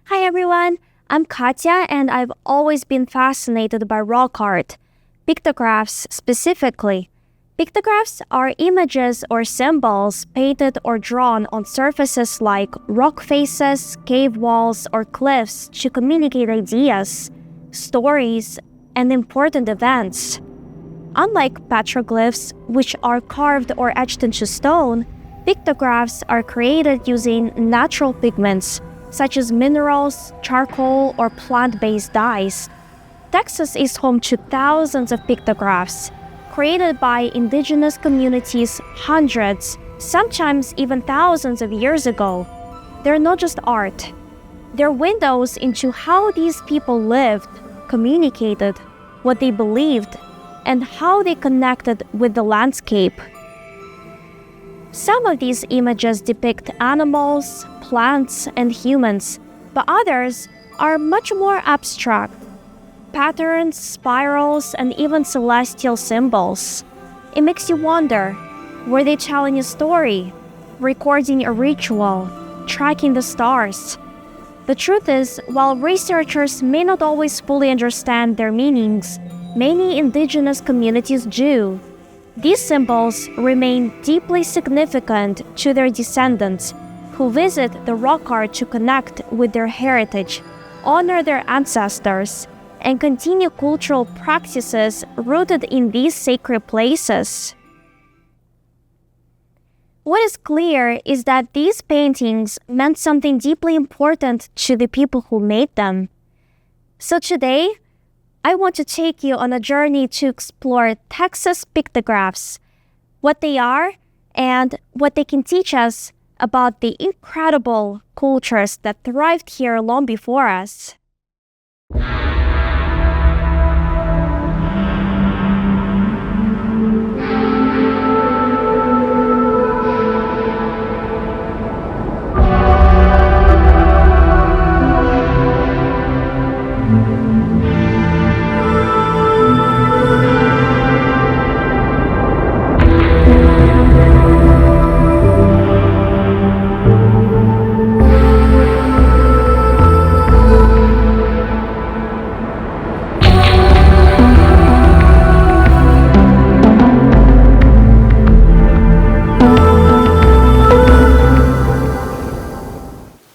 Hi everyone, I'm Katya and I've always been fascinated by rock art, pictographs specifically. Pictographs are images or symbols painted or drawn on surfaces like rock faces, cave walls, or cliffs to communicate ideas, stories, and important events. Unlike petroglyphs, which are carved or etched into stone, pictographs are created using natural pigments, such as minerals, charcoal, or plant-based dyes. Texas is home to thousands of pictographs, created by indigenous communities hundreds, sometimes even thousands of years ago. They're not just art. They're windows into how these people lived, communicated, what they believed, and how they connected with the landscape. Some of these images depict animals, plants, and humans, but others are much more abstract. Patterns, spirals, and even celestial symbols. It makes you wonder, were they telling a story, recording a ritual, tracking the stars? The truth is, while researchers may not always fully understand their meanings, many indigenous communities do. These symbols remain deeply significant to their descendants, who visit the rock art to connect with their heritage, honor their ancestors, and continue cultural practices rooted in these sacred places. What is clear is that these paintings meant something deeply important to the people who made them. So today, I want to take you on a journey to explore Texas pictographs, what they are, and what they can teach us about the incredible cultures that thrived here long before us.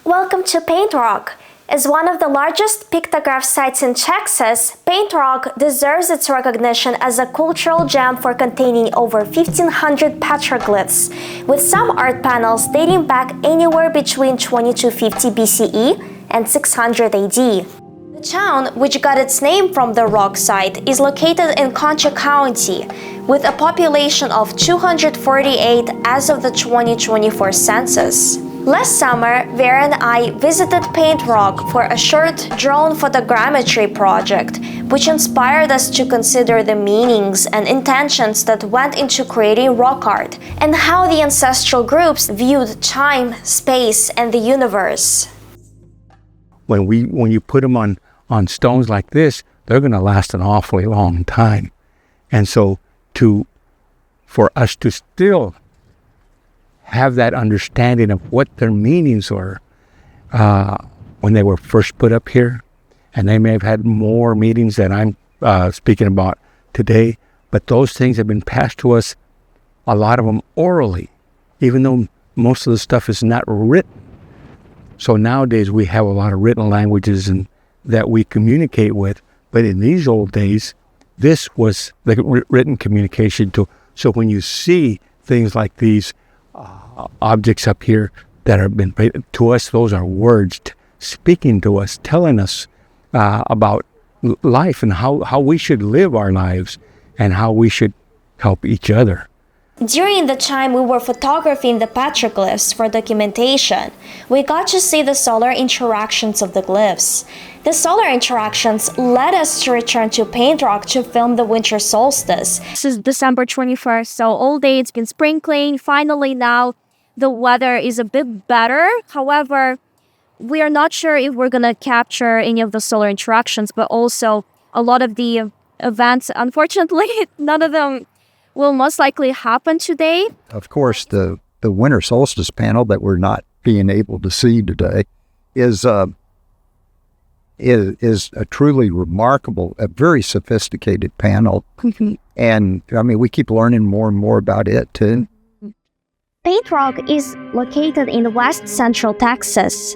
Welcome to Paint Rock. As one of the largest pictograph sites in Texas, Paint Rock deserves its recognition as a cultural gem for containing over 1,500 petroglyphs, with some art panels dating back anywhere between 2250 BCE and 600 AD. The town, which got its name from the rock site, is located in Concho County, with a population of 248 as of the 2024 census. Last summer, Vera and I visited Paint Rock for a short drone photogrammetry project, which inspired us to consider the meanings and intentions that went into creating rock art, and how the ancestral groups viewed time, space, and the universe. When you put them on stones like this, they're going to last an awfully long time. And so for us to still have that understanding of what their meanings were when they were first put up here, and they may have had more meanings than I'm speaking about today, but those things have been passed to us, a lot of them orally, even though most of the stuff is not written. So nowadays we have a lot of written languages and that we communicate with, but in these old days, this was the written communication. So when you see things like these objects up here that have been to us, those are words speaking to us, telling us about life and how we should live our lives and how we should help each other. During the time we were photographing the petroglyphs for documentation, we got to see the solar interactions of the glyphs. The solar interactions led us to return to Paint Rock to film the winter solstice. This is December 21st, so all day it's been sprinkling. Finally now, the weather is a bit better. However, we are not sure if we're going to capture any of the solar interactions, but also a lot of the events, unfortunately, none of them will most likely happen today. Of course, the winter solstice panel that we're not being able to see today is is a truly remarkable, a very sophisticated panel. And I mean, we keep learning more and more about it too. Paint Rock is located in west central Texas.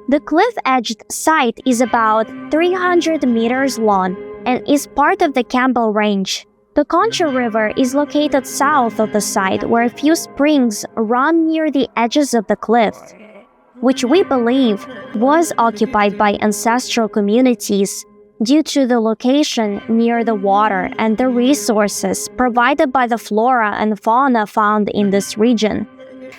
The cliff-edged site is about 300 meters long and is part of the Campbell Range. The Concho River is located south of the site, where a few springs run near the edges of the cliff, which we believe was occupied by ancestral communities due to the location near the water and the resources provided by the flora and fauna found in this region.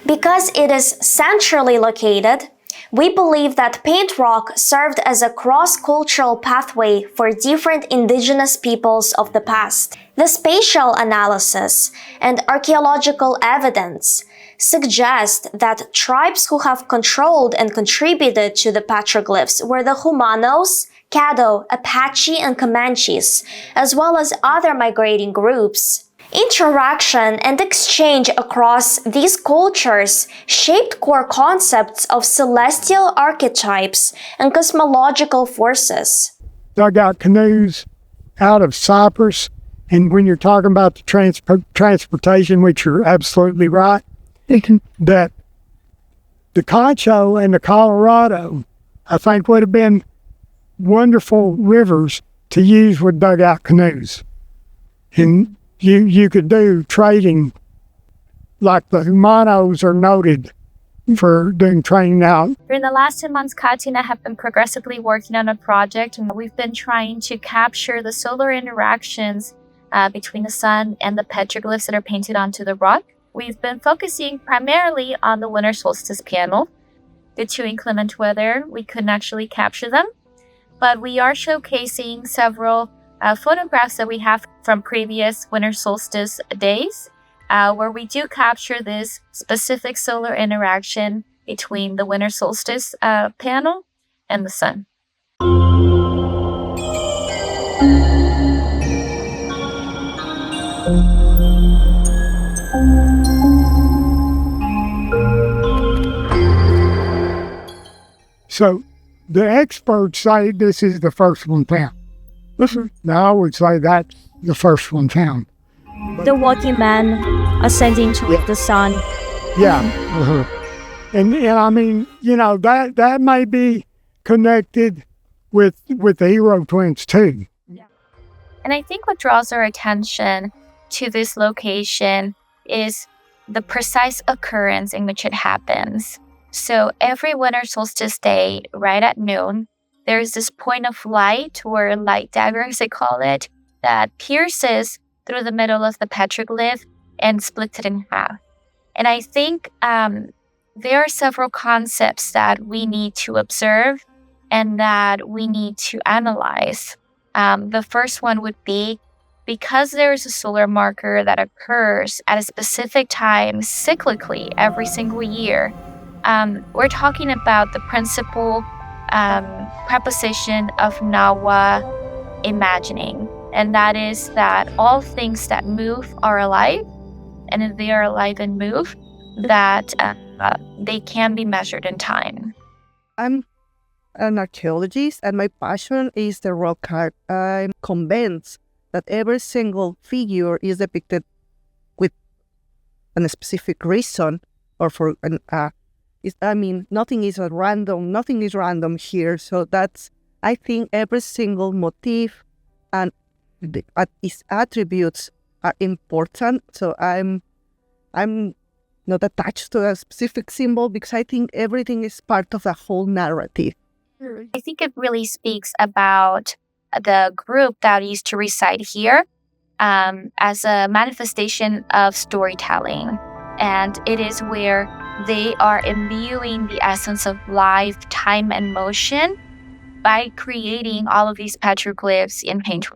Because it is centrally located, we believe that Paint Rock served as a cross-cultural pathway for different indigenous peoples of the past. The spatial analysis and archaeological evidence suggest that tribes who have controlled and contributed to the petroglyphs were the Humanos, Caddo, Apache, and Comanches, as well as other migrating groups. Interaction and exchange across these cultures shaped core concepts of celestial archetypes and cosmological forces. Dug out canoes out of Cyprus, and when you're talking about the transportation, which you're absolutely right, that the Concho and the Colorado, I think, would have been wonderful rivers to use with dugout canoes. And you could do trading, like the Humanos are noted for doing trading out. During the last 2 months, Katya and I have been progressively working on a project, and we've been trying to capture the solar interactions between the sun and the petroglyphs that are painted onto the rock. We've been focusing primarily on the winter solstice panel. Due to inclement weather, we couldn't actually capture them, but we are showcasing several photographs that we have from previous winter solstice days, where we do capture this specific solar interaction between the winter solstice panel and the sun. So the experts say this is the first one found. Now I would say that's the first one found. The walking man ascending toward the sun. Yeah. And I mean, you know, that may be connected with the hero twins too. And I think what draws our attention to this location is the precise occurrence in which it happens. So every winter solstice day, right at noon, there's this point of light, or light dagger as they call it, that pierces through the middle of the petroglyph and splits it in half. And I think there are several concepts that we need to observe and that we need to analyze. The first one would be, because there is a solar marker that occurs at a specific time cyclically every single year, we're talking about the principal preposition of Nawa imagining, and that is that all things that move are alive, and if they are alive and move, that they can be measured in time. I'm an archaeologist, and my passion is the rock art. I'm convinced that every single figure is depicted with a specific reason, or for an nothing is random here. So that's, I think every single motif and its attributes are important. So I'm not attached to a specific symbol, because I think everything is part of the whole narrative. I think it really speaks about the group that used to reside here as a manifestation of storytelling. And it is where they are imbuing the essence of life, time, and motion by creating all of these petroglyphs in paint.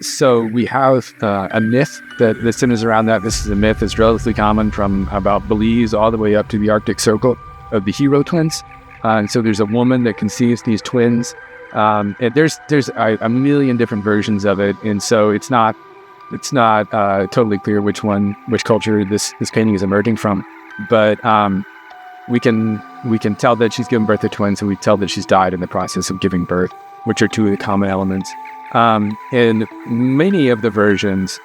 So we have a myth that centers around that. This is a myth that's relatively common from about Belize all the way up to the Arctic Circle of the hero twins. And so there's a woman that conceives these twins. And there's a million different versions of it. And so it's not totally clear which culture this painting is emerging from. But we can tell that she's given birth to twins, and we tell that she's died in the process of giving birth. which are two of the common elements. In many of the versions,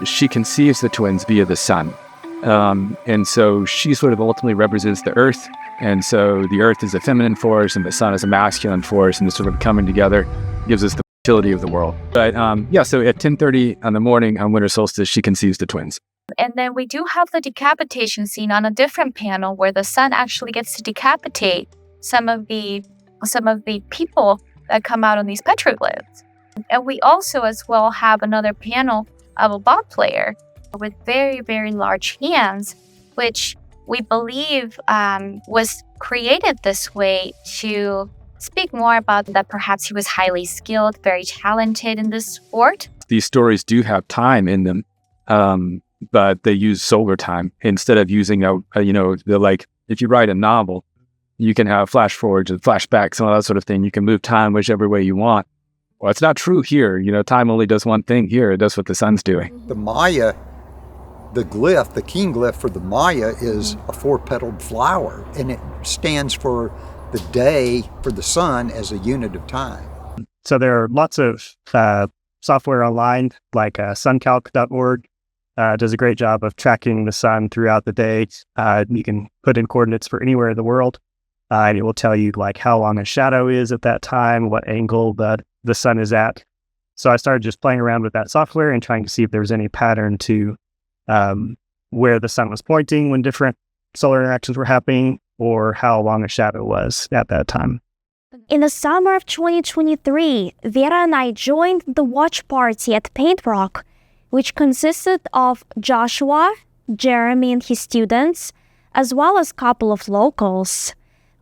she conceives the twins via the sun. And so she sort of ultimately represents the earth. And so the earth is a feminine force and the sun is a masculine force, and this sort of coming together gives us the fertility of the world. But so at 10:30 in the morning on winter solstice, she conceives the twins. And then we do have the decapitation scene on a different panel where the sun actually gets to decapitate some of the people that come out on these petroglyphs. And we also as well have another panel of a ball player with very, very large hands, which we believe was created this way to speak more about that perhaps he was highly skilled, very talented in this sport. These stories do have time in them, but they use solar time instead of using if you write a novel, you can have flash forwards and flashbacks and all that sort of thing. You can move time whichever way you want. Well, it's not true here. Time only does one thing here. It does what the sun's doing. The Maya, the glyph, the king glyph for the Maya is a 4-petaled flower, and it stands for the day for the sun as a unit of time. So there are lots of software online, like suncalc.org does a great job of tracking the sun throughout the day. You can put in coordinates for anywhere in the world, and it will tell you like how long a shadow is at that time, what angle the sun is at. So I started just playing around with that software and trying to see if there was any pattern to where the sun was pointing when different solar interactions were happening, or how long a shadow was at that time. In the summer of 2023, Vera and I joined the watch party at Paint Rock, which consisted of Joshua, Jeremy and his students, as well as a couple of locals.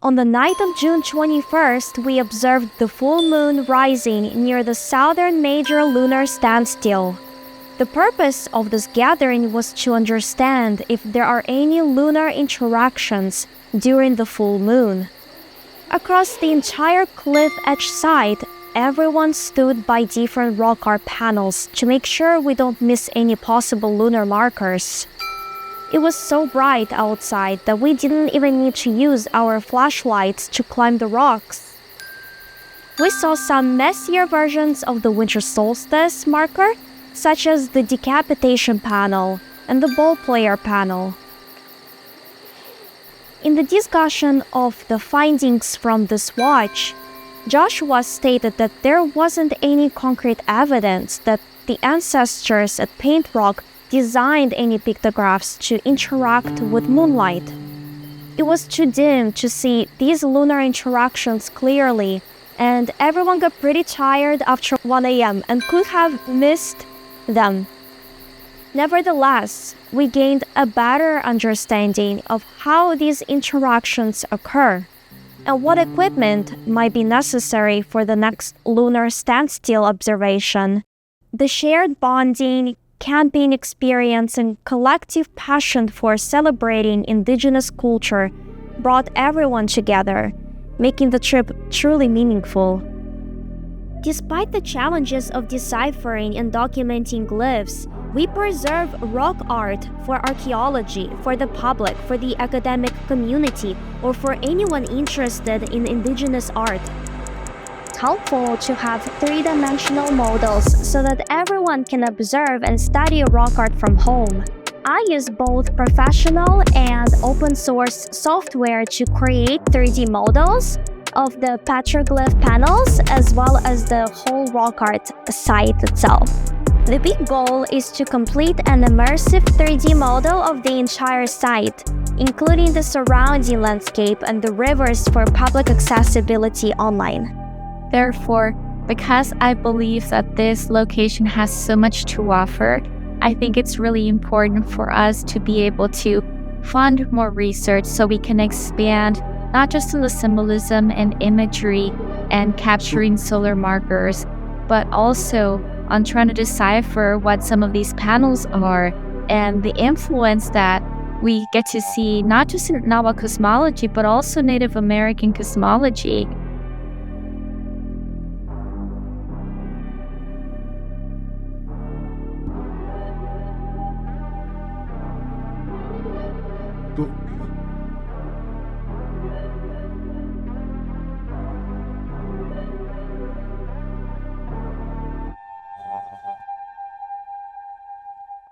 On the night of June 21st, we observed the full moon rising near the southern major lunar standstill. The purpose of this gathering was to understand if there are any lunar interactions during the full moon. Across the entire cliff edge side, everyone stood by different rock art panels to make sure we don't miss any possible lunar markers. It was so bright outside that we didn't even need to use our flashlights to climb the rocks. We saw some messier versions of the winter solstice marker, such as the decapitation panel and the ball player panel. In the discussion of the findings from this watch, Joshua stated that there wasn't any concrete evidence that the ancestors at Paint Rock designed any pictographs to interact with moonlight. It was too dim to see these lunar interactions clearly, and everyone got pretty tired after 1 a.m. and could have missed them. Nevertheless, we gained a better understanding of how these interactions occur and what equipment might be necessary for the next lunar standstill observation. The shared bonding, camping experience, and collective passion for celebrating indigenous culture brought everyone together, making the trip truly meaningful. Despite the challenges of deciphering and documenting glyphs, we preserve rock art for archaeology, for the public, for the academic community, or for anyone interested in indigenous art. It's helpful to have three-dimensional models so that everyone can observe and study rock art from home. I use both professional and open-source software to create 3D models of the petroglyph panels as well as the whole rock art site itself. The big goal is to complete an immersive 3D model of the entire site, including the surrounding landscape and the rivers for public accessibility online. Therefore, because I believe that this location has so much to offer, I think it's really important for us to be able to fund more research so we can expand not just on the symbolism and imagery and capturing solar markers, but also on trying to decipher what some of these panels are and the influence that we get to see not just in Nahuatl cosmology, but also Native American cosmology